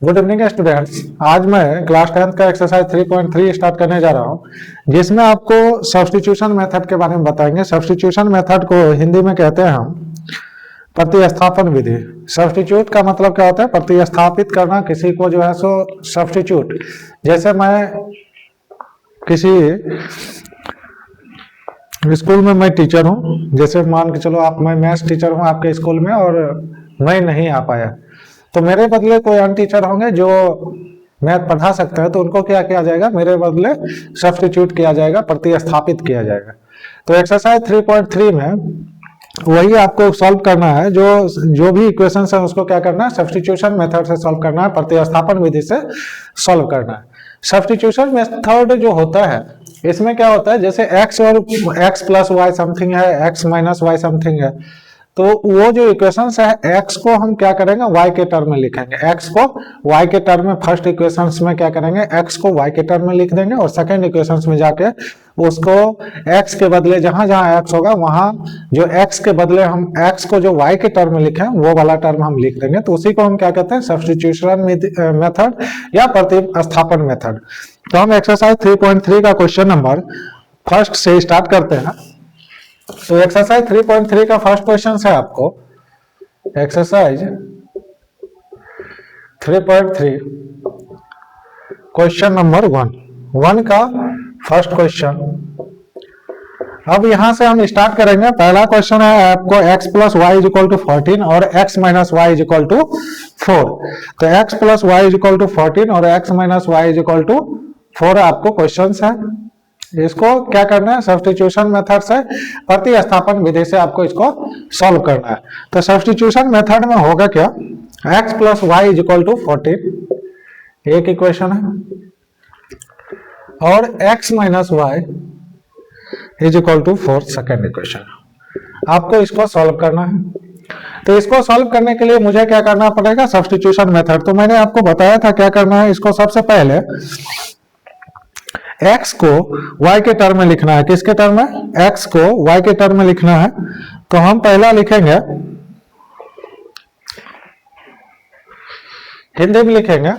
Good evening students. आज मैं class 10th का एक्सरसाइज 3.3 स्टार्ट करने जा रहा हूं, जिसमें आपको सब्स्टिट्यूशन मेथड के बारे में बताएंगे। सब्स्टिट्यूशन मेथड को हिंदी में कहते हैं हम प्रतिस्थापन विधि। सब्स्टिट्यूट का मतलब क्या होता है? प्रतिस्थापित करना किसी को जो है सो सब्स्टिट्यूट। जैसे मैं किसी स्कूल में मैं टीचर हूं, जैसे मान के चलो आप, मैं मैथ्स टीचर हूं आपके स्कूल में और मैं नहीं आ पाया, तो मेरे बदले कोई अन्य टीचर होंगे जो मैथ पढ़ा सकता है, तो उनको क्या किया जाएगा? मेरे बदले सब्स्टिट्यूट किया जाएगा, प्रतिस्थापित किया जाएगा। तो एक्सरसाइज 3.3 में वही आपको सॉल्व करना है। जो भी इक्वेशंस है उसको क्या करना है? सब्स्टिट्यूशन मेथड से सॉल्व करना है, प्रतिस्थापन विधि से सॉल्व करना है। सब्स्टिट्यूशन मेथड जो होता है, इसमें क्या होता है, जैसे x और x प्लस वाई समथिंग है, x माइनस वाई समथिंग है, तो वो जो इक्वेशंस है x को हम क्या करेंगे? y के टर्म में लिखेंगे। x को y के टर्म में फर्स्ट इक्वेशंस में क्या करेंगे? x को y के टर्म में लिख देंगे और सेकंड इक्वेशंस में जाके उसको x के बदले जहां जहां x होगा वहां जो x के बदले हम x को जो y के टर्म में लिखे वो वाला टर्म हम लिख देंगे। तो उसी को हम क्या कहते हैं? सब्स्टिट्यूशन मेथड या प्रतिस्थापन मेथड। तो हम एक्सरसाइज 3.3 का क्वेश्चन नंबर फर्स्ट से स्टार्ट करते हैं। तो एक्सरसाइज 3.3 का फर्स्ट क्वेश्चन है आपको एक्सरसाइज 3.3 क्वेश्चन नंबर 1 का फर्स्ट क्वेश्चन। अब यहां से हम स्टार्ट करेंगे। पहला क्वेश्चन है आपको x plus y is equal to 14 और x minus y is equal to 4। तो x plus y is equal to 14 और x minus y is equal to 4 आपको क्वेश्चन है। इसको क्या करना है? सब्स्टिट्यूशन मेथड से, प्रतिस्थापन विधि से आपको इसको सॉल्व करना है। तो सब्स्टिट्यूशन मेथड में होगा क्या? x plus y is equal to 14 एक इक्वेशन है और x minus y is equal to 4 second equation. आपको इसको सॉल्व करना है। तो इसको सॉल्व करने के लिए मुझे क्या करना पड़ेगा? Substitution method. तो मैंने आपको बताया था क्या करना है। इसको सबसे पहले x को y के टर्म में लिखना है। किसके टर्म में? x को y के टर्म में लिखना है। तो हम पहला लिखेंगे, हिंदी में लिखेंगे,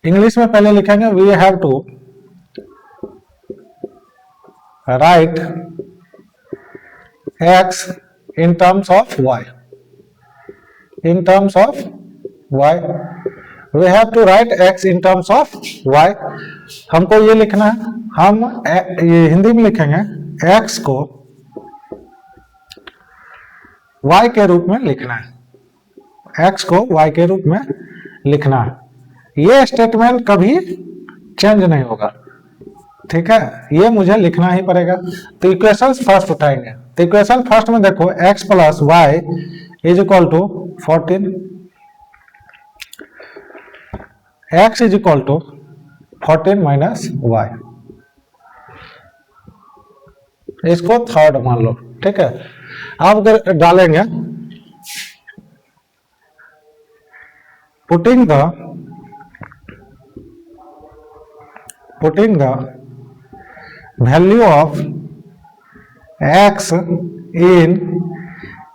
इंग्लिश में पहले लिखेंगे। We have to write x in terms of y। In terms of y we have to write x in terms of y। हमको ये लिखना है, हम ये हिंदी में लिखेंगे, x को y के रूप में लिखना है। x को y के रूप में लिखना है। ये स्टेटमेंट कभी चेंज नहीं होगा, ठीक है? ये मुझे लिखना ही पड़ेगा। तो इक्वेशन फर्स्ट उठाएंगे। तो इक्वेशन फर्स्ट में देखो, x plus y is equal to 14, x is equal to 14 minus y. इसको थर्ड मान लो, ठीक है? अब अगर डालेंगे, putting the value of x in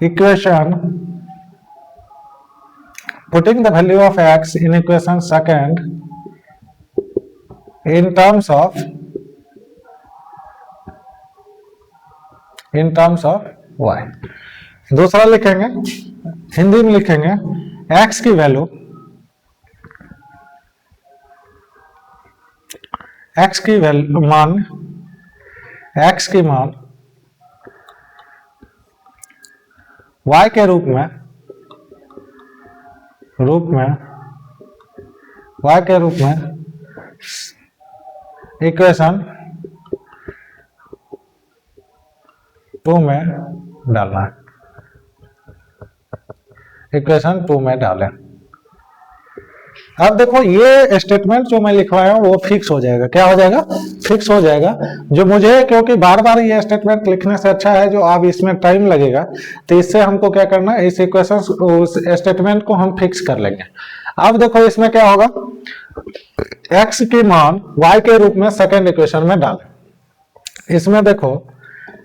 equation, putting the value of x in equation second in terms of y। दूसरा लिखेंगे, हिंदी में लिखेंगे, x की वैल्यू, x की मान y के रूप में इक्वेशन 2 में डालना है। इक्वेशन 2 में डालें। अब देखो, ये स्टेटमेंट जो मैं लिखवाया हूं वो फिक्स हो जाएगा। क्या हो जाएगा? फिक्स हो जाएगा। जो मुझे, क्योंकि बार बार ये स्टेटमेंट लिखने से अच्छा है जो अब इसमें टाइम लगेगा, तो इससे हमको क्या करना है? इस इक्वेशन, उस स्टेटमेंट को हम फिक्स कर लेंगे। अब देखो इसमें क्या होगा? x की मान y के रूप में सेकेंड इक्वेशन में डालें। इसमें देखो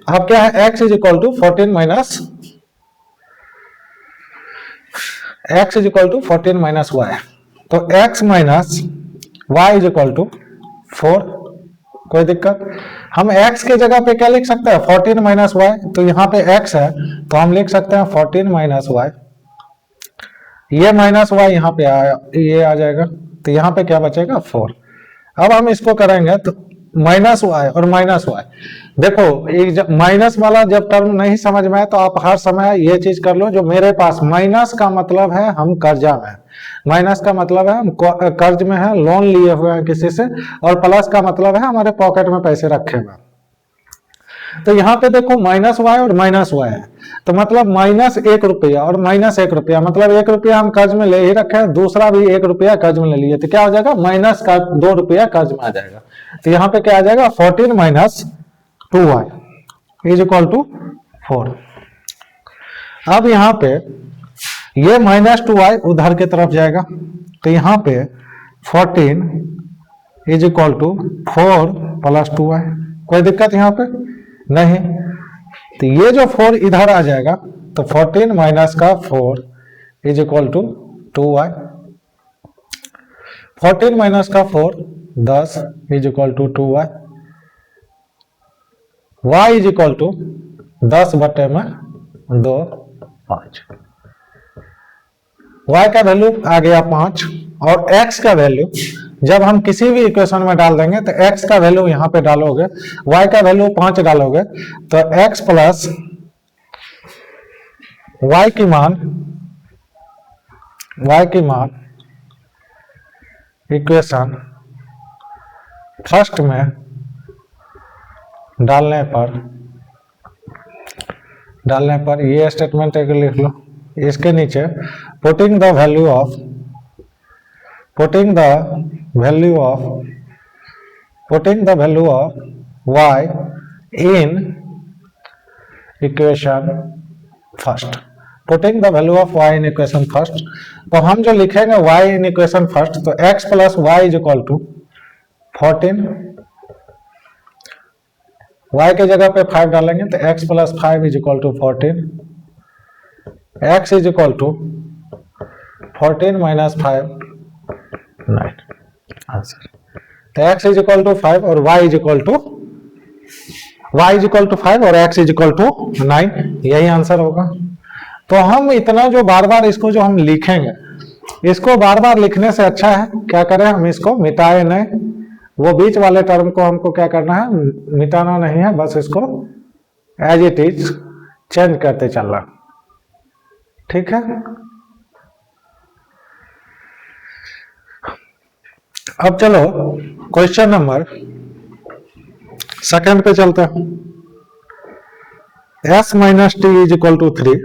अब क्या है, x is equal to 14 minus x is equal to 14 minus y, तो x minus y is equal to 4। कोई दिक्कत? हम x के जगह पे क्या लिख सकते हैं? 14 माइनस वाई, तो यहाँ पे x है तो हम लिख सकते हैं 14 माइनस वाई, ये माइनस वाई यहाँ पे आया, ये आ जाएगा, तो यहाँ पे क्या बचेगा? 4। अब हम इसको करेंगे तो माइनस वाई और माइनस वाई, देखो एक जब माइनस वाला जब टर्म नहीं समझ में आए तो आप हर समय ये चीज कर लो, जो मेरे पास माइनस का मतलब है हम कर्जा में, माइनस का मतलब है हम कर्ज में है, लोन लिए हुए हैं किसी से, और प्लस का मतलब है हमारे पॉकेट में पैसे रखे हुए। तो यहाँ पे देखो माइनस वाई और माइनस वाई है, तो मतलब माइनस 1 रुपया और माइनस 1 रुपया, मतलब 1 रुपया हम कर्ज में ले ही रखे हैं, दूसरा भी 1 रुपया कर्ज में ले लिए, तो क्या हो जाएगा? माइनस का 2 रुपया कर्ज में आ जाएगा। तो यहाँ पे क्या आ जाएगा? 14 minus 2y is equal to 4। अब यहाँ पे ये माइनस 2y उधर की तरफ जाएगा, तो यहाँ पे 14 is equal to 4 plus 2y। कोई दिक्कत यहाँ पे नहीं? तो ये जो 4 इधर आ जाएगा, तो 14 माइनस का 4 is equal to 2y। 14 minus का 4 10 is equal to 2y। y is equal to 10 बटे में 2 5। y का वैल्यू आ गया 5, और x का वैल्यू जब हम किसी भी इक्वेशन में डाल देंगे तो x का वैल्यू यहाँ पे डालोगे, y का वैल्यू 5 डालोगे, तो x प्लस y की मान इक्वेशन फर्स्ट में डालने पर ये स्टेटमेंट एक लिख लो, इसके नीचे putting the value of y in equation first. Putting the value of y in equation first, तो हम जो लिखेंगे y इन इक्वेशन फर्स्ट, तो x plus y is equal to 14, y के जगह पे 5 डालेंगे तो x plus 5 is equal to 14, x is equal to 14 minus 5 9 answer. तो x इज इक्वल टू 5 और y इज इक्वल टू 5 और x इज इक्वल टू 9, यही आंसर होगा। तो हम इतना जो बार बार इसको जो हम लिखेंगे, इसको बार बार लिखने से अच्छा है क्या करें, हम इसको मिटाए नहीं, वो बीच वाले टर्म को हमको क्या करना है? मिटाना नहीं है, बस इसको एज इट इज चेंज करते चलना। ठीक है, अब चलो क्वेश्चन नंबर सेकंड पे चलते हैं। s minus t is equal to 3,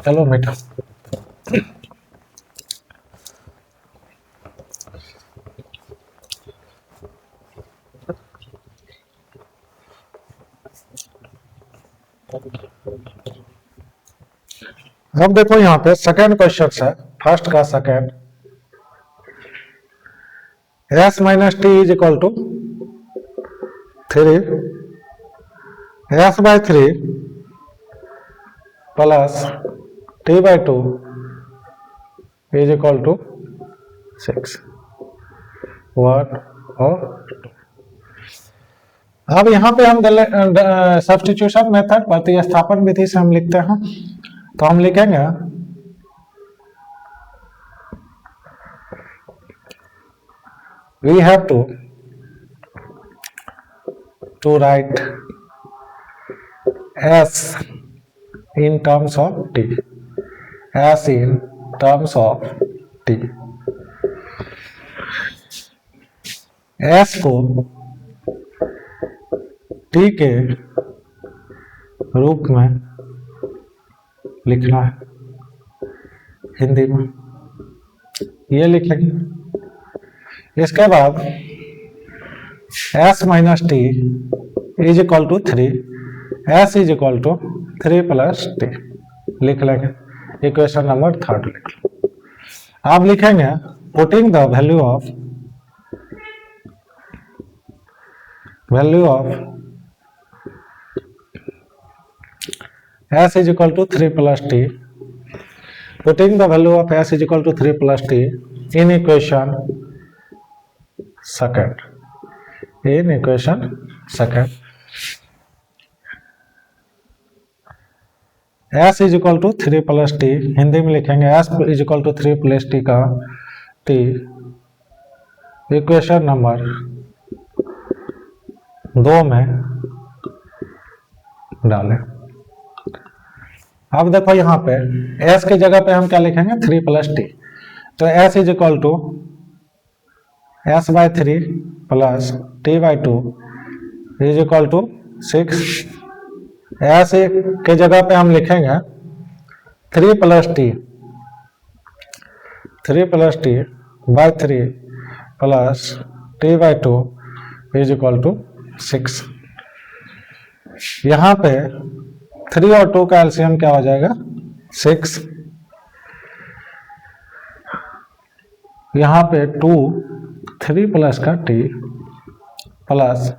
चलो बेटा अब देखो यहाँ पे सेकेंड क्वेश्चन है, फर्स्ट का second, s minus t is equal to 3, s by 3 plus t by 2 is equal to 6 1 और 2। अब यहाँ पे हम सब्स्टिट्यूशन मेथड प्रतिस्थापन विधि से हम लिखते हैं, तो हम लिखेंगे we have to write s in terms of t, s in terms of t, s को t के रूप में लिखना है हिंदी में, ये लिखेंगे। इसके बाद s minus t is equal to 3, s is equal to 3 plus t लिख लेंगे, इक्वेशन नंबर थर्ड लिख लो। आप लिखेंगे putting the value of value of s is equal to 3 plus t, putting the value of s is equal to 3 plus t in equation second, in equation second, s is equal to 3 plus t, Hindi में लिखेंगे s is equal to 3 plus t का t equation number 2 में डालें। अब देखो यहाँ पे s की जगह पे हम क्या लिखेंगे 3 प्लस टी, तो s is equal to s by 3 plus t by 2 is equal to 6। s के जगह पे हम लिखेंगे 3 plus t, 3 plus t by 3 plus t by 2 is equal to 6। यहाँ पे 3 और 2 का एलसीएम क्या हो जाएगा 6। यहाँ पे 2 3 प्लस का t plus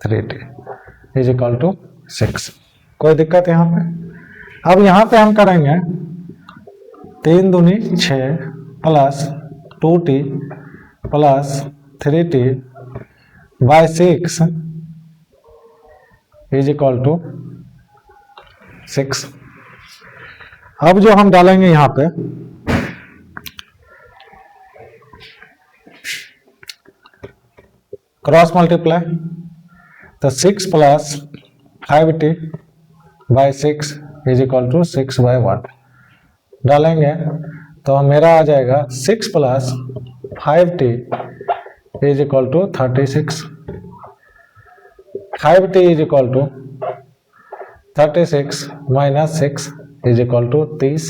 3t is equal to 6। कोई दिक्कत यहाँ पे? अब यहाँ पे हम करेंगे 3 दूनी 6 plus 2t plus 3t by 6 is equal to 6। अब जो हम डालेंगे यहाँ पे क्रॉस मल्टीप्लाई, तो 6 plus 5t by 6 is equal to 6 by 1 डालेंगे तो मेरा आ जाएगा 6 plus 5t is equal to 36। 5t is equal to 36 minus 6 is equal to 30।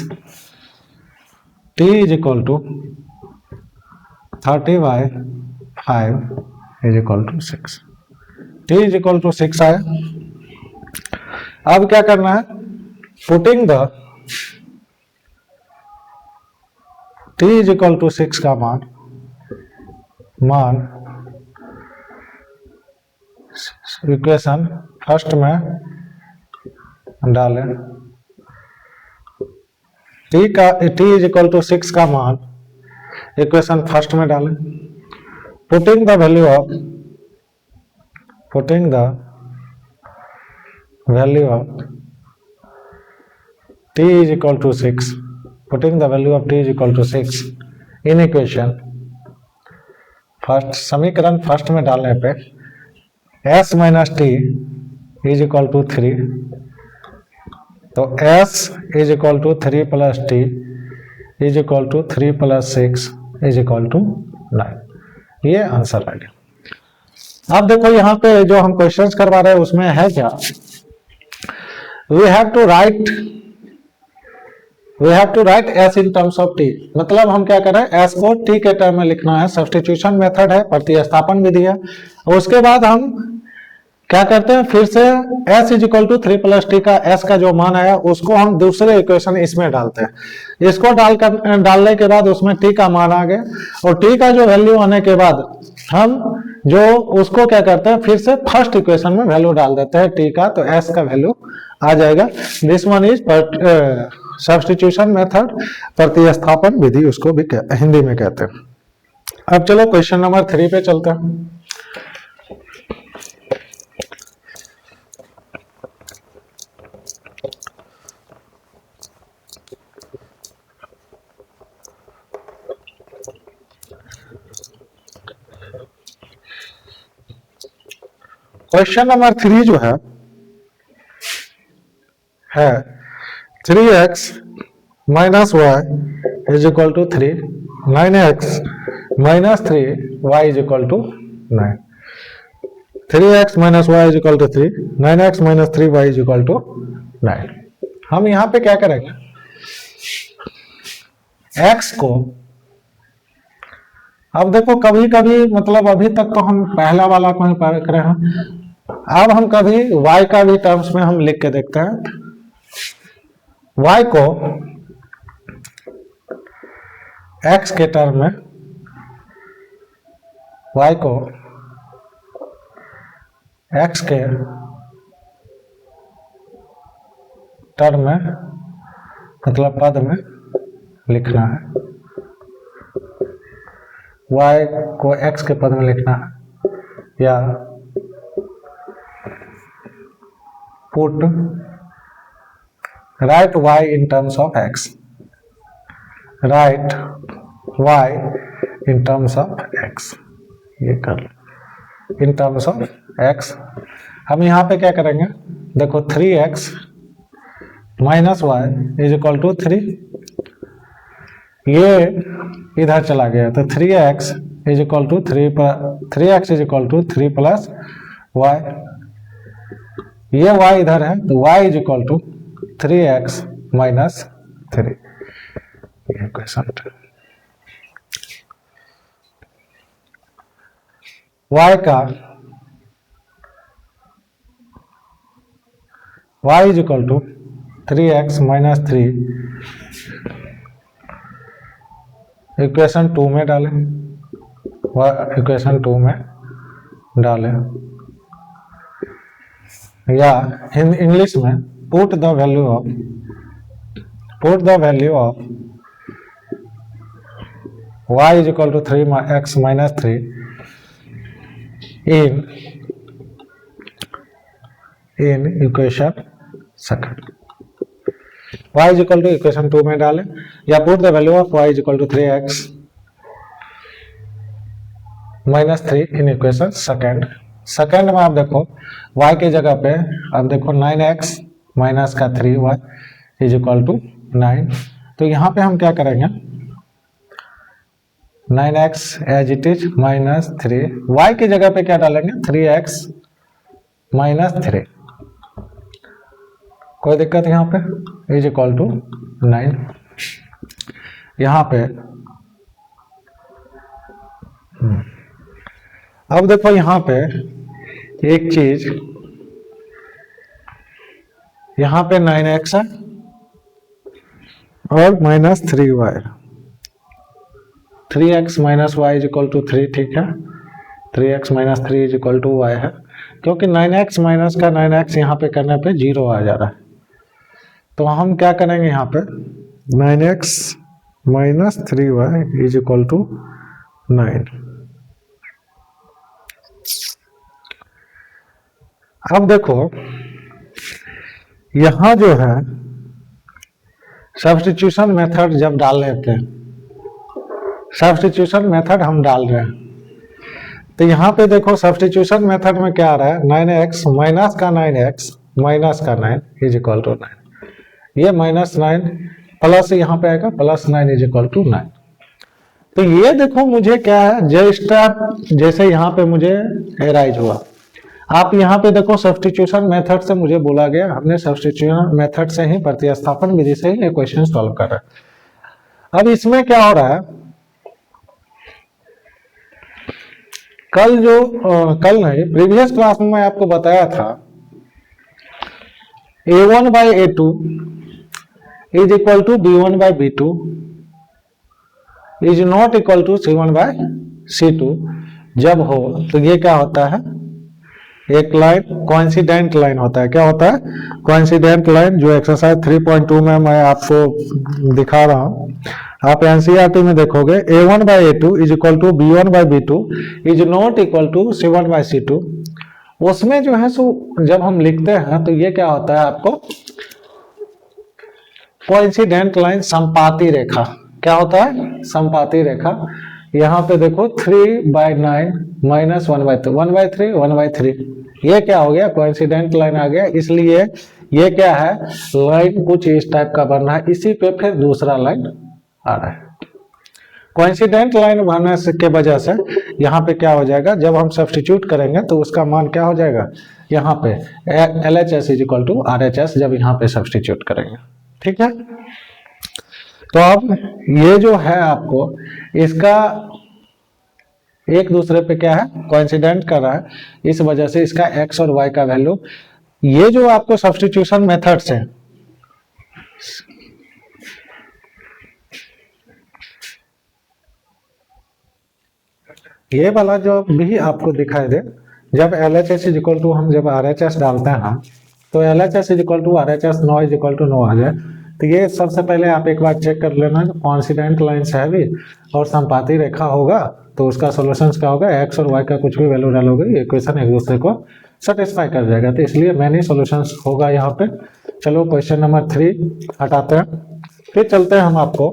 t is equal to 30 by 5 is equal to 6। t is equal to 6 आया। अब क्या करना है, putting the t is equal to 6 का मान equation first में डालें। t is equal to 6 का मान इक्वेशन फर्स्ट में डालें। Putting the value of t is equal to 6, putting the value of t is equal to 6 in equation first, समीकरण first में डालने पे s minus t is equal to 3, तो s is equal to 3 plus t is equal to 3 plus 6 is equal to 9। ये answer आ गया। अब देखो यहाँ पे जो हम क्वेश्चंस करवा रहे हैं उसमें है क्या, we have to write s in terms of t, मतलब हम क्या कर रहे हैं s को t के टर्म में लिखना है। सब्स्टिट्यूशन मेथड है, प्रतिस्थापन विधि है। उसके बाद हम क्या करते हैं, फिर से s is equal to 3 plus t का s का जो मान आया उसको हम दूसरे इक्वेशन इसमें डालते हैं। इसको डालने के बाद उसमें t का मान आ गया, और t का जो वैल्यू आने के बाद हम जो उसको क्या करते हैं, फिर से फर्स्ट इक्वेशन में वैल्यू डाल देते हैं t का, तो s का वैल्यू आ जाएगा। This one is substitution method, प्रतिस्थापन विधि उसको भी हिंदी में कहते हैं। अब चलो क्वेश्चन नंबर 3 पे चलते हैं। क्वेश्चन नंबर 3 जो है 3x minus y is equal to 3, 9x minus 3y is equal to 9। 3x minus y is equal to 3, 9x minus 3y is equal to 9। हम यहां पे क्या करेंगे, x को, अब देखो कभी कभी मतलब अभी तक तो हम पहला वाला को ही पढ़ रहे हैं, अब हम कभी y का भी टर्म्स में हम लिख के देखते हैं। y को x के टर्म में, y को x के टर्म में मतलब पद में लिखना है, y को x के पद में लिखना है, या put write y in terms of x, write y in terms of x, ये कर लो इन टर्म्स ऑफ x। हम यहाँ पे क्या करेंगे, देखो 3x minus y is equal to 3, ये इधर चला गया तो 3x is equal to 3x is equal to 3 plus y, ये y इधर है तो y is equal to 3x minus 3, ये क्वेश्चन y का y is equal to 3x minus 3 equation 2 में डालें, इक्वेशन 2 में डालें, या इंग्लिश में put the value of y is equal to 3x minus 3 in equation second, y is equal to equation 2 में डालें, या put the value of y is equal to 3x minus 3 in equation second. Second में आप देखो y के जगह पे आप देखो 9x माइनस का 3y इज इक्वल टू 9, तो यहाँ पे हम क्या करेंगे 9x as it is minus 3, y की जगह पे क्या डालेंगे 3x माइनस 3, कोई दिक्कत यहाँ पे इज इक्वल टू 9। यहाँ पे अब देखो यहाँ पे एक चीज, यहाँ पे 9x है और minus 3y, 3x minus y is equal to 3, ठीक है 3x minus 3 is equal to y है, क्योंकि 9x माइनस का 9x यहाँ पे करने पे 0 आ जा रहा है, तो हम क्या करेंगे यहाँ पे 9x minus 3y is equal to 9। अब देखो यहां जो है सब्स्टिट्यूशन मेथड जब डाल लेते हैं, सब्स्टिट्यूशन मेथड हम डाल रहे हैं, तो यहाँ पे देखो सब्स्टिट्यूशन मेथड में क्या आ रहा है 9x माइनस का 9x माइनस का 9 इज इक्वल टू 9, ये माइनस 9 प्लस यहाँ पे आएगा प्लस 9 इज इक्वल टू 9। तो ये देखो मुझे क्या है जैसे यहाँ पे मुझे एराइज हुआ, आप यहाँ पे देखो सब्स्टिट्यूशन मेथड से मुझे बोला गया, हमने सब्स्टिट्यूशन मेथड से ही प्रतिस्थापन विधि से ही ये क्वेश्चन सॉल्व कर रहे हैं। अब इसमें क्या हो रहा है, कल नहीं प्रीवियस क्लास में मैं आपको बताया था a1 by a2 is equal to b1 by b2 is not equal to c1 by c2 जब हो, तो ये क्या होता है एक लाइन कोइंसिडेंट लाइन होता है। क्या होता है कोइंसिडेंट लाइन, जो एक्सरसाइज 3.2 में मैं आपको दिखा रहा हूं, आप एनसीईआरटी में देखोगे a1 by a2 is equal to b1 by b2 is not equal to c1 by c2, उसमें जो है सो जब हम लिखते हैं तो ये क्या होता है आपको कोइंसिडेंट लाइन संपाती रेखा, क्या होता है संपाती रेखा। यहाँ पे देखो 3/9 माइनस 1/3 1/3 1/3, ये क्या हो गया कोइंसिडेंट लाइन आ गया, इसलिए ये क्या है लाइन कुछ इस टाइप का बनना है, इसी पे फिर दूसरा लाइन आ रहा है। कोइंसिडेंट लाइन बनने के वजह से यहाँ पे क्या हो जाएगा, जब हम सब्स्टिट्यूट करेंगे तो उसका मान क्या हो जाएगा, यहाँ पे LHS is equal to RHS जब यहाँ पे सब्स्टिट्यूट करेंगे, ठीक है। तो अब ये जो है आपको इसका एक दूसरे पे क्या है कोइंसिडेंट कर रहा है, इस वजह से इसका x और y का वैल्यू, ये जो आपको सब्स्टिट्यूशन मेथड से ये वाला जो भी आपको दिखाई दे जब LHS इज इक्वल टू हम जब RHS डालते हैं तो LHS is equal to RHS no is equal to no आ जाए। तो ये सबसे पहले आप एक बार चेक कर लेना कि कॉन्सिडेंट लाइन्स है भी और संपाती रेखा होगा तो उसका सोल्यूशन क्या होगा, एक्स और वाई का कुछ भी वैल्यू डालोगे ये इक्वेशन एक दूसरे को सेटिस्फाई कर जाएगा। तो इसलिए मैनी सोल्यूशन होगा यहाँ पे। चलो क्वेश्चन नंबर 3 हटाते हैं, फिर चलते हैं हम आपको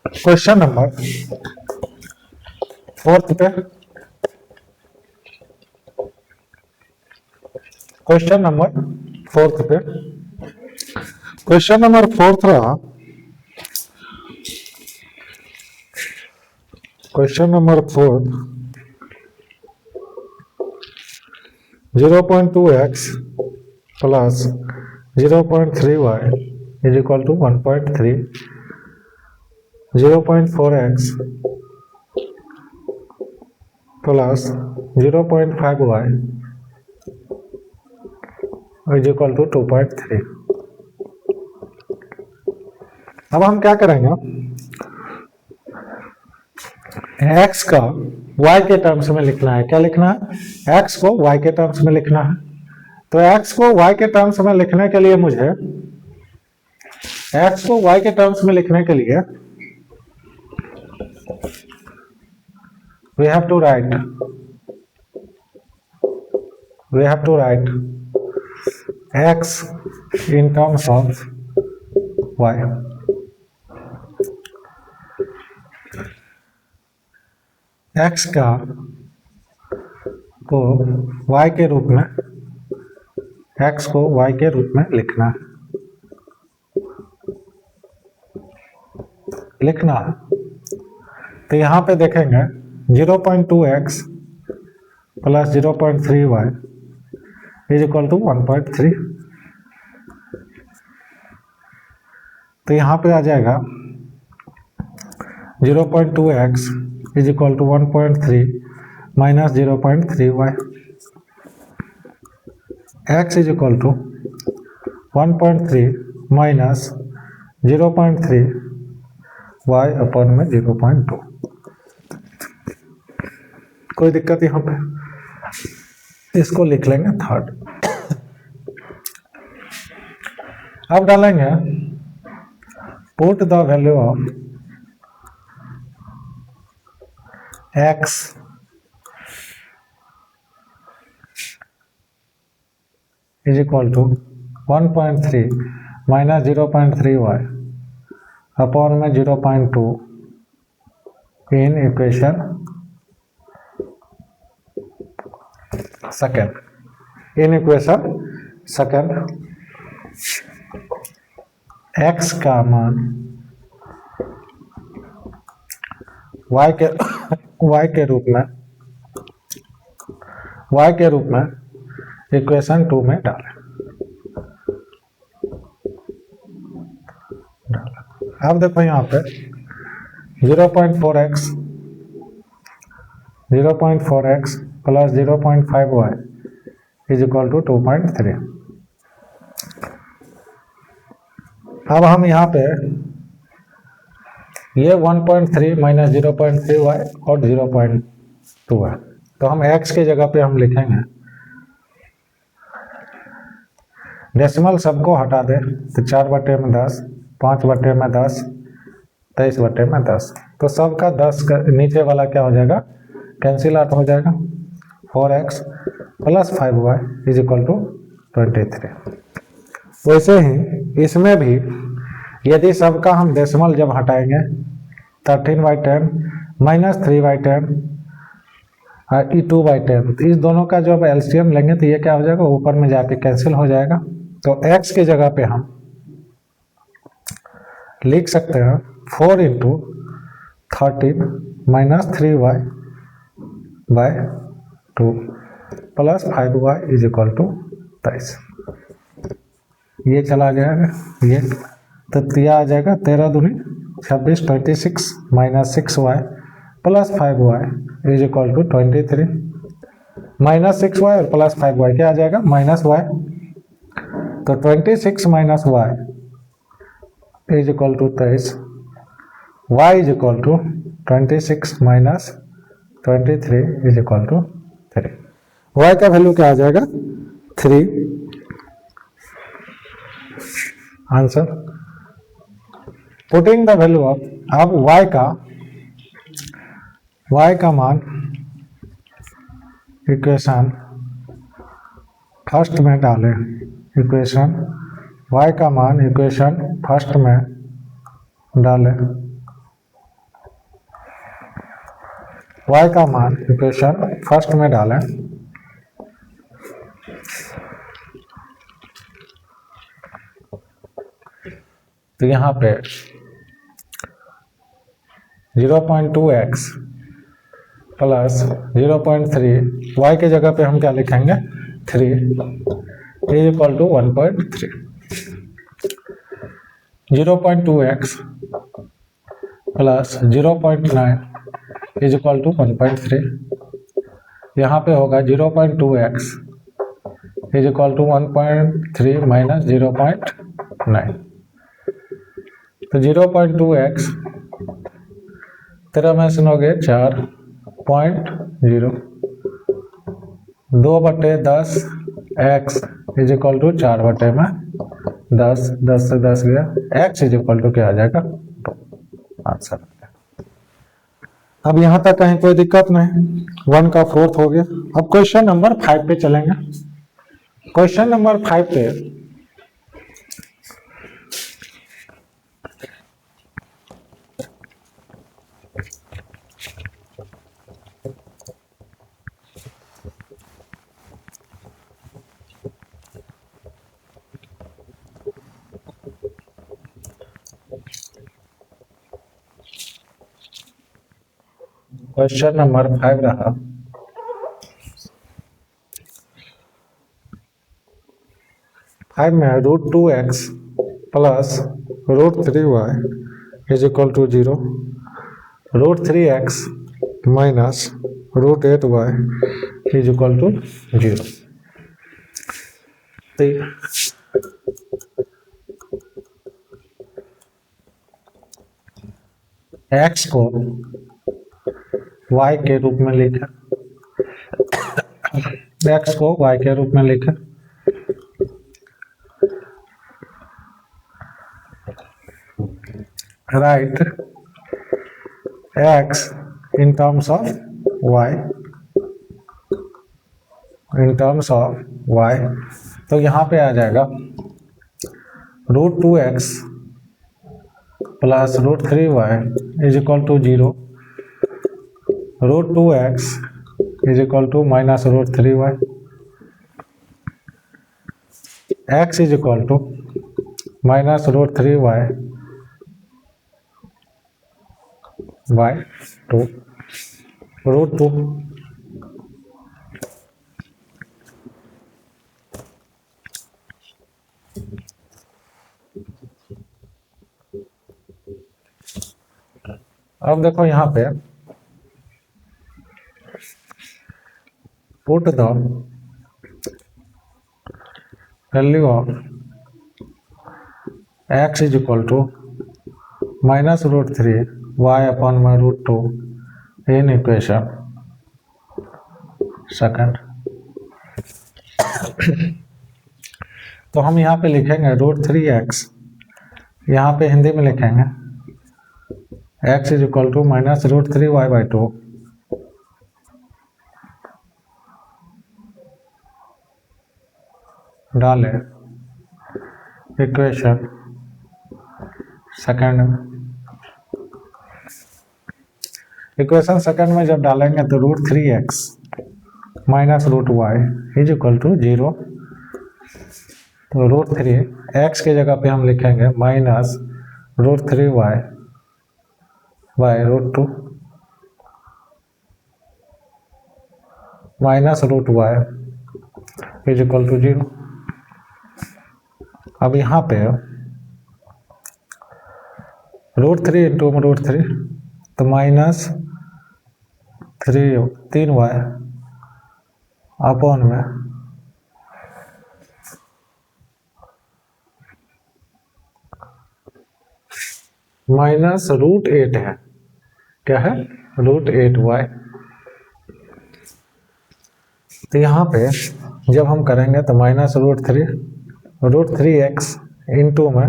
क्वेश्चन नंबर 4 पे। क्वेश्चन नंबर 4 पे, क्वेश्चन नंबर 4 रहा, question number 4 0.2x plus 0.3y is equal to 1.3, 0.4x plus 0.5y is equal to 2.3। अब हम क्या करेंगे, x का y के टर्म्स में लिखना है। क्या लिखना है, x को y के टर्म्स में लिखना है। तो x को y के टर्म्स में लिखने के लिए मुझे x को y के टर्म्स में लिखने के लिए we have to write x in terms of y। x का को y के रूप में, x को y के रूप में लिखना है। तो यहाँ पे देखेंगे 0.2x plus 0.3y is equal to 1.3। तो यहाँ पे आ जाएगा 0.2x is equal to 1.3 minus 0.3y। x is equal to 1.3 minus 0.3 y upon में 0.2। कोई दिक्कत यहाँ पे, इसको लिख लेंगे 3rd। अब डालेंगे put the value of x is equal to 1.3 minus 0.3y upon में 0.2 इन इक्वेशन सेकेंड। x का मान y के रूप में इक्वेशन 2 में डालें। अब देखो यहाँ पे 0.4x plus 0.5y is equal to 2.3। अब हम यहाँ पे ये 1.3 माइनस 0.3y और 0.2 है, तो हम x की जगह पे हम लिखेंगे, डेसिमल सबको हटा दे तो 4/10, 5/10, 23/10। तो सबका 10 का नीचे वाला क्या हो जाएगा, कैंसिल आउट हो जाएगा। 4x plus 5y is equal to 23। वैसे ही इसमें भी यदि सबका हम डेसिमल जब हटाएंगे 13/10 माइनस 3/10 और 2/10, तो इस दोनों का जब एलसीएम लेंगे तो ये क्या हो जाएगा, ऊपर में जाके कैंसिल हो जाएगा। तो x की जगह पे हम लिख सकते हैं 4 into 13 minus 3y by 2 plus 5y is equal to 23। ये चला जाएगा, ये तो दिया आ जाएगा 13 दूनी 26, 26 minus 6y plus 5y is equal to 23। Minus 6y और प्लस 5y क्या आ जाएगा, माइनस y। तो 26 minus y is equal to 23, y is equal to 26 minus 23 is equal to 3। y का वैल्यू क्या आ जाएगा? 3। Answer putting the value of, अब y का मान इक्वेशन फर्स्ट में डालें। इक्वेशन y का मान इक्वेशन फर्स्ट में डालें। y का मान इक्वेशन फर्स्ट में डालें। तो यहाँ पे 0.2x प्लस 0.3, y के जगह पे हम क्या लिखेंगे? 3 is equal to 1.3। 0.2x plus 0.9 is equal to 1.3। यहाँ पे होगा 0.2x is equal to 1.3 minus 0.9। तो 0.2x 13 में से हो गए 4.0, 2/10 x इज इक्वल टू 4/10, 10 से 10 गया, x इज इक्वल टू क्या आ जाएगा? 2। आंसर। अब यहाँ तक कहीं कोई दिक्कत नहीं, 1 का 4th हो गया। अब क्वेश्चन नंबर 5 पे चलेंगे। क्वेश्चन नंबर 5 पे क्वेश्चन नंबर 5 रहा, में √2x plus √3y is equal to 0, √3x minus √8y is equal to 0। x को y के रूप में लिखा, x को y के रूप में लिखा, right x in terms of y, तो यहाँ पे आ जाएगा √2x plus √3y is equal to 0, √2x is equal to minus √3y, x is equal to minus √3y by 2, √2। अब देखो यहाँ पे put the value of x is equal to minus √3y upon में √2 इन इक्वेशन सेकंड। तो हम यहाँ पे लिखेंगे √3x, यहाँ पे हिंदी में लिखेंगे x is equal to minus √3y by 2 डाले इक्वेशन सेकंड में। इक्वेशन सेकंड में जब डालेंगे तो √3x minus √y is equal to 0, तो √3x के जगह पे हम लिखेंगे minus √3y by √2 minus √y is equal to 0। अब यहाँ पे √3 इंटू √3 तो माइनस 3y अपॉन में माइनस √8 है, क्या है? √8y तो यहाँ पे जब हम करेंगे तो -√3 एक्स इंटू में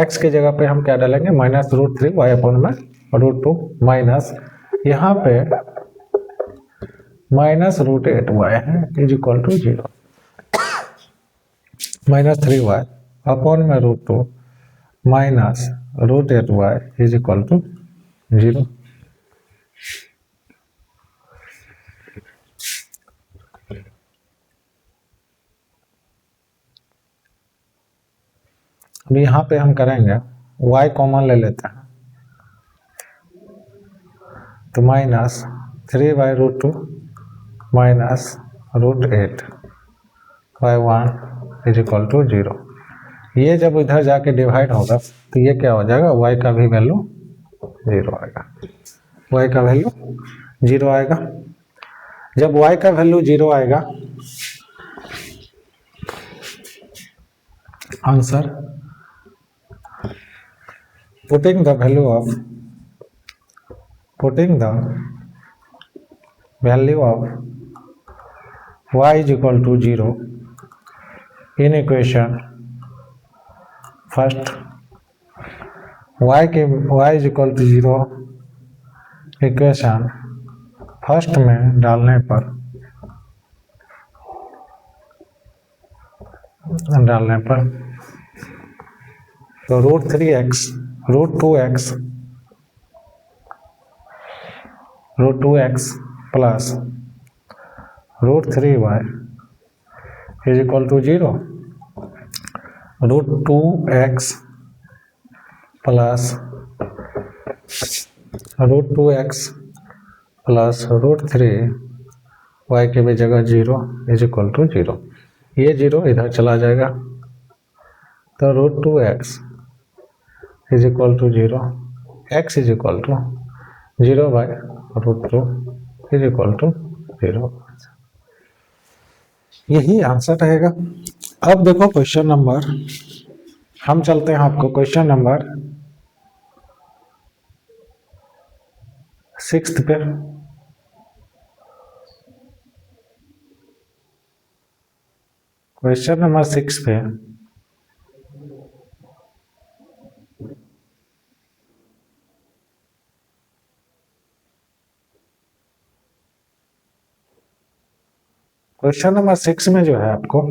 एक्स की जगह पे हम क्या डालेंगे -√3 वाई अपॉन में √2 माइनस यहाँ पे -√8 वाई है is equal to 0 -3 y upon में √2 -√8 वाई इज इक्वल टू 0। अब यहाँ पे हम करेंगे y कॉमन ले लेते हैं तो -3/√2 -√8 y 1 इज इक्वल टू 0। ये जब इधर जाके डिवाइड होगा तो ये क्या हो जाएगा y का भी वैल्यू 0 आएगा, y का वैल्यू 0 आएगा। जब y का वैल्यू 0 आएगा answer putting the value of y is equal to 0 in equation first y is equal to 0 equation first में डालने पर तो √3x √2x plus √3y is equal to 0। √2x plus √3y के भी जगह 0 इज इक्वल टू 0। ये 0 इधर चला जाएगा तो √2x is equal to 0, x is equal to 0/√2 is equal to 0। यही आंसर रहेगा। अब देखो क्वेश्चन नंबर, हम चलते हैं आपको क्वेश्चन नंबर 6 पे। क्वेश्चन नंबर 6 पे क्वेश्चन नंबर 6 में जो है आपको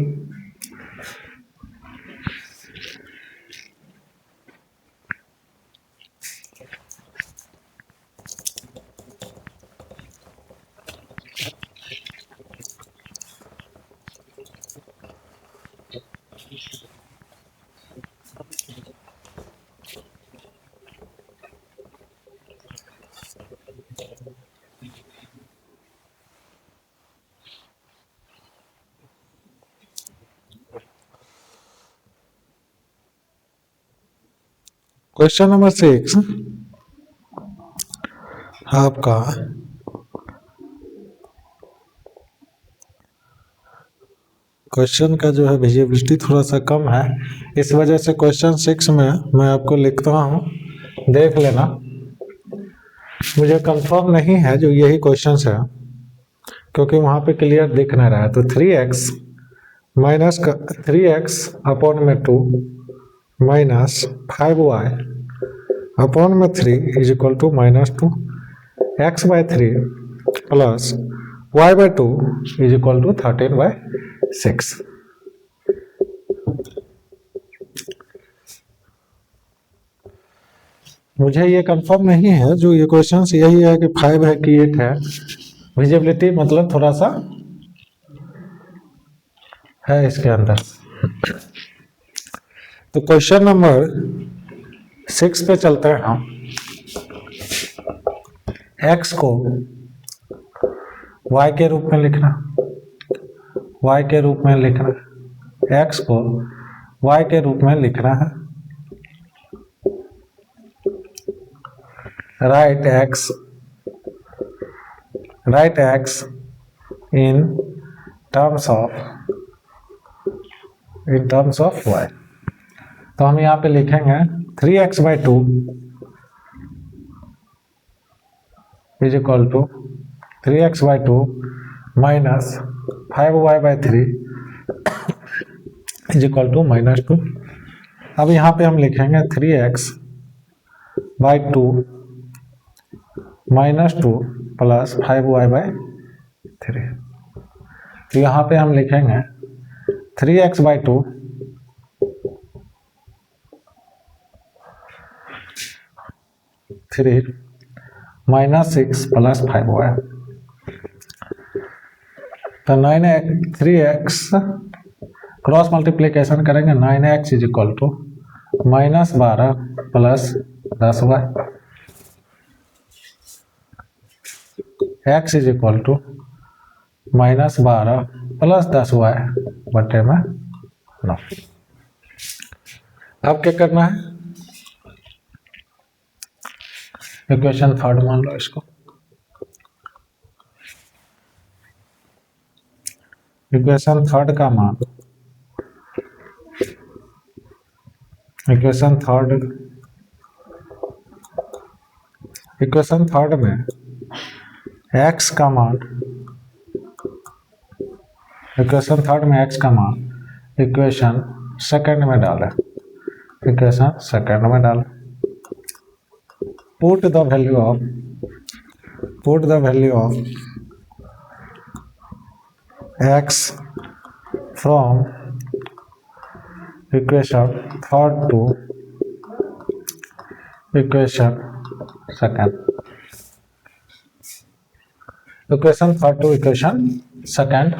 क्वेश्चन नंबर 6 आपका क्वेश्चन का जो है विजिबिलिटी थोड़ा सा कम है, इस वजह से क्वेश्चन 6 में मैं आपको लिखता हूँ, देख लेना। मुझे कंफर्म नहीं है जो यही क्वेश्चन है क्योंकि वहाँ पे क्लियर दिख नहीं रहा है। तो 3x अपॉन में 2 माइनस 5y अपॉन में 3 is equal to -2 x/3 plus y/2 is equal to 13/6। मुझे ये कंफर्म नहीं है जो ये क्वेश्चन यही है कि 5 है कि 8 है। विजिबिलिटी मतलब थोड़ा सा है इसके अंदर। तो क्वेश्चन नंबर 6 पे चलते हैं हम। x को y के रूप में लिखना, x को y के रूप में लिखना है। Right x in terms of y। तो हम यहाँ पे लिखेंगे 3x/2 is equal to 3x/2 minus 5y/3 is equal to -2। अब यहाँ पे हम लिखेंगे 3x/2 -2 प्लस 5y/3। तो यहाँ पे हम लिखेंगे 3x/2 3 -6 प्लस 5y। तो 3x क्रॉस मल्टीप्लीकेशन करेंगे, 9x is equal to -12 plus 10y। x is equal to -12 plus 10y बटे में 9। अब क्या करना है, इक्वेशन थर्ड मान लो इसको। इक्वेशन थर्ड का मान, इक्वेशन थर्ड में x का मान, इक्वेशन थर्ड में x का मान इक्वेशन सेकंड में डालें, इक्वेशन सेकंड में डालें। Put the value of x from equation third to equation second. Equation third to equation second,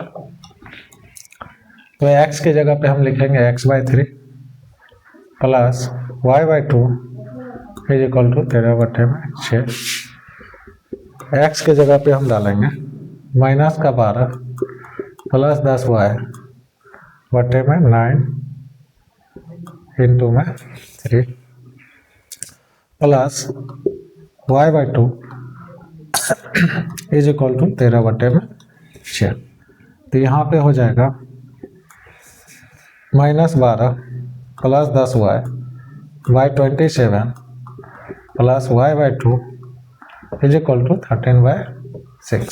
तो x की जगह पे हम लिखेंगे x/3 plus y/2 is equal to 13/6। x की जगह पे हम डालेंगे -12 प्लस 10y बटे में 9 इंटू में 3 plus y/2 is equal to 13/6। तो यहाँ पे हो जाएगा -12 plus 10y by 27 plus y/2 is equal to 13/6।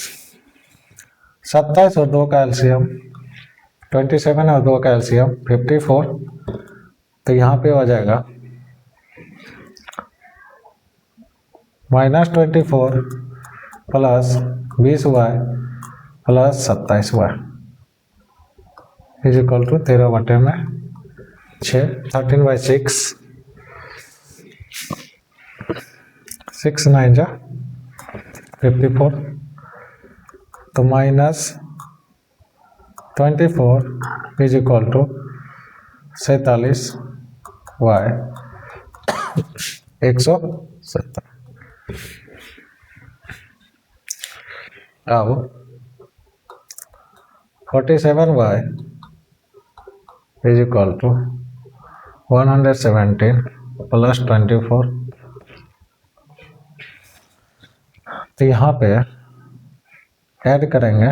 27 और 2 का एलसीएम 27 और 2 का एलसीएम 54। तो यहाँ पे हो जाएगा -24 plus 20y plus 27y is equal to 13/6। 13/6 6 9 जा 54। तो -24 इज इक्वल टू 47y 170। अब 47y is equal to 117 plus 24। तो यहाँ पे ऐड करेंगे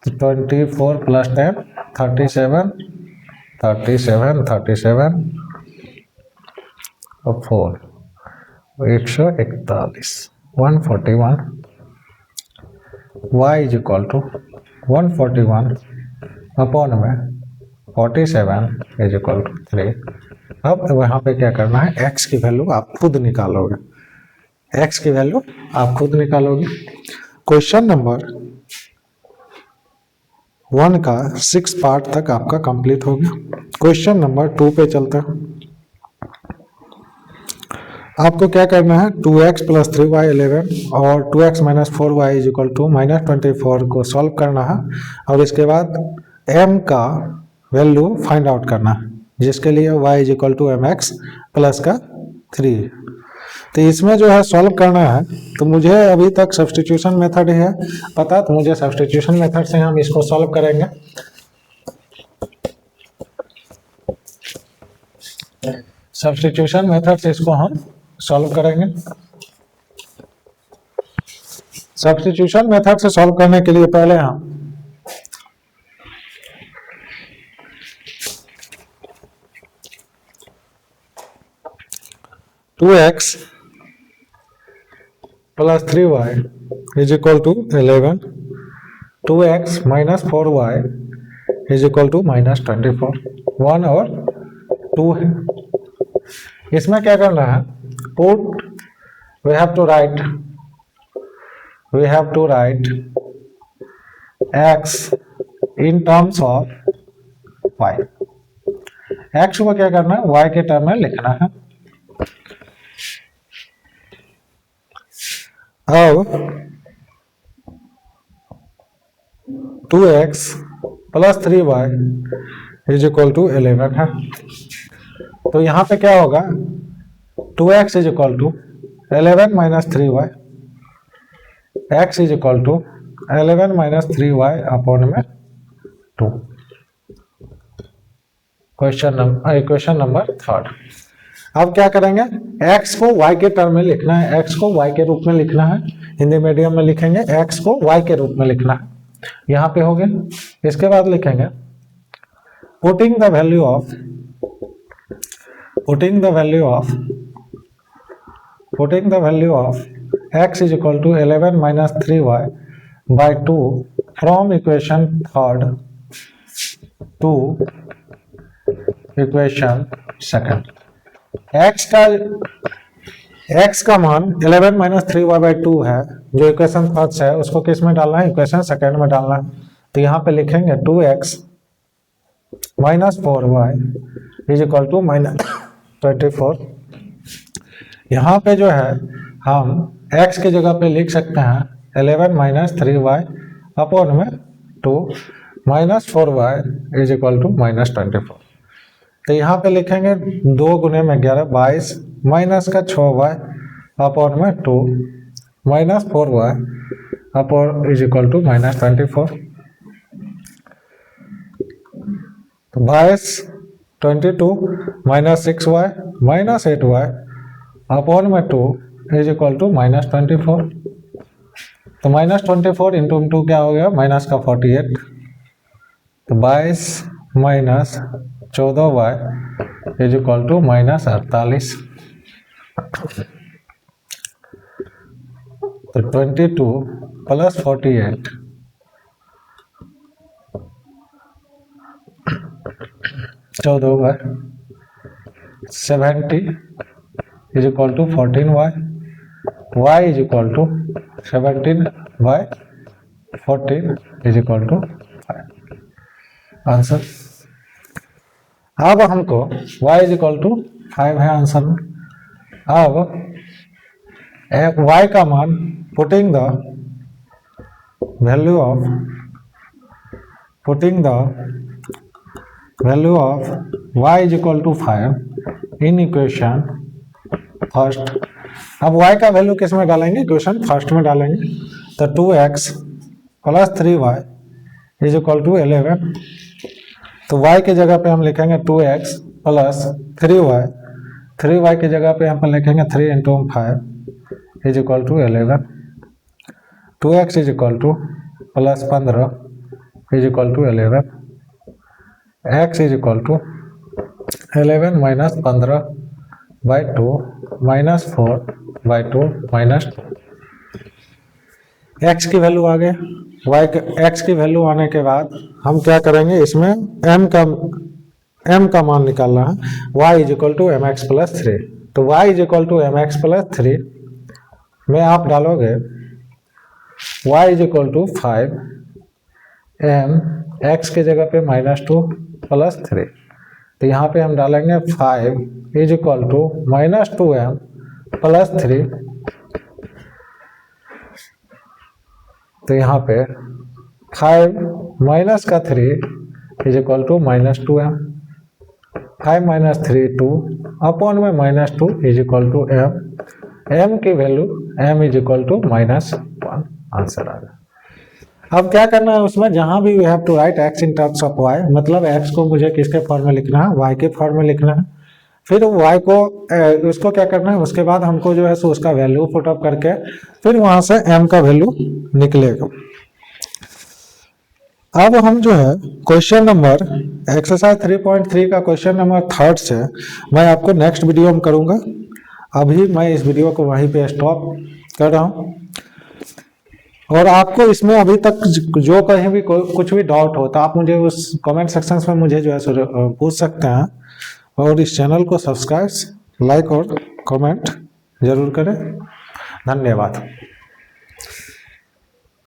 तो 24 प्लस 10 37 और 4 141 141 y is equal to 141 upon में 47 इज इक्वल टू 3। अब वहाँ पे क्या करना है, x की वैल्यू आप खुद निकालोगे, x की वैल्यू आप खुद निकालोगे। क्वेश्चन नंबर 1 का 6 पार्ट तक आपका कंप्लीट हो गया। क्वेश्चन नंबर 2 पे चलते हैं। आपको क्या करना है, 2x प्लस 3y 11 और 2x minus 4y is equal to -24 को सॉल्व करना है और इसके बाद m का वैल्यू फाइंड आउट करना है, जिसके लिए y is equal to mx plus का 3। तो इसमें जो है सॉल्व करना है, तो मुझे अभी तक सब्स्टिट्यूशन मेथड है पता, तो मुझे सब्स्टिट्यूशन मेथड से हम इसको सॉल्व करेंगे। सब्स्टिट्यूशन मेथड से इसको हम सॉल्व करेंगे। सब्स्टिट्यूशन मेथड से सॉल्व करने के लिए पहले हम two x plus 3y is equal to 11 2x minus 4y is equal to minus 24, 1 और 2 है। इसमें क्या करना है, put we have to write x in terms of y। x को क्या करना है, y के टर्म में लिखना है। अब 2x plus 3y is equal to 11 है। तो यहाँ पे क्या होगा, 2x is equal to 11 minus 3y, x is equal to 11 minus 3y upon में 2। Question number 3। अब क्या करेंगे, x को y के टर्म में लिखना है, x को y के रूप में लिखना है। हिंदी मीडियम में लिखेंगे x को y के रूप में लिखना है, यहाँ पे हो गया। इसके बाद लिखेंगे putting the value of x is equal to 11 minus 3y by 2 from equation 3 to equation 2। x का मान 11 माइनस 3y बाई 2 है, जो इक्वेशन 3 है उसको किस में डालना है, इक्वेशन 2 में डालना है। तो यहाँ पे लिखेंगे 2x minus 4y is equal to minus 24। यहाँ पे जो है हम x की जगह पे लिख सकते हैं 11 माइनस 3y अपॉन में 2 minus 4y is equal to minus 24। तो यहाँ पे लिखेंगे 2 गुने में 11 22 माइनस का 6y अपॉन में 2 minus 4y upon is equal to minus 24। तो 22 22 minus 6y minus 8y upon में 2 इज इक्वल टू माइनस 24। तो माइनस 24 इंटू 2 क्या हो गया, माइनस का 48। तो 22 minus 14y is equal to minus 48। तो 22 plus 48 14y 70 is equal to 14y, y is equal to 17 by 14 is equal to 5 answer. अब हमको y इज इक्वल टू 5 है आंसर में। अब y का मान putting the value of y is equal to 5 in equation first. अब y का value किस में डालेंगे, इक्वेशन फर्स्ट में डालेंगे। तो 2x plus 3y is equal to 11। तो y की जगह पे हम लिखेंगे 2x प्लस 3y, 3y की जगह पे हम लिखेंगे 3 into 5 is equal to 11। 2x is equal to plus 15 is equal to 11, x is equal to 11 minus 15 by 2 minus 4 by 2 minus 2। x की वैल्यू आ गए, x की वैल्यू आने के बाद हम क्या करेंगे, इसमें m का मान निकालना है। y is equal to m x plus 3। तो y is equal to m x plus 3 में आप डालोगे y is equal to 5 m x की जगह पे माइनस 2 प्लस 3। तो यहाँ पे हम डालेंगे 5 is equal to minus 2m plus 3। तो यहाँ पे 5 माइनस का 3 is equal to minus 2m, 5 minus 3 2 upon में minus 2 is equal to m, m की value m is equal to minus 1 answer आ गया। अब क्या करना है उसमें, जहां भी we have to write x in terms of y, मतलब x को मुझे किसके फॉर्म में लिखना है, y के फॉर्म में लिखना है। फिर y को उसको क्या करना है, उसके बाद हमको जो है सो उसका वैल्यू पुट अप करके फिर वहां से m का वैल्यू निकलेगा। अब हम जो है क्वेश्चन नंबर एक्सरसाइज 3.3 का क्वेश्चन नंबर 3 से मैं आपको नेक्स्ट वीडियो में करूंगा। अभी मैं इस वीडियो को वहीं पे स्टॉप कर रहा हूं। और आपको इसमें अभी तक जो कहीं भी कुछ भी डाउट हो तो आप मुझे उस कमेंट सेक्शन में मुझे जो है पूछ सकते हैं। और इस चैनल को सब्सक्राइब, लाइक और कमेंट जरूर करें। धन्यवाद।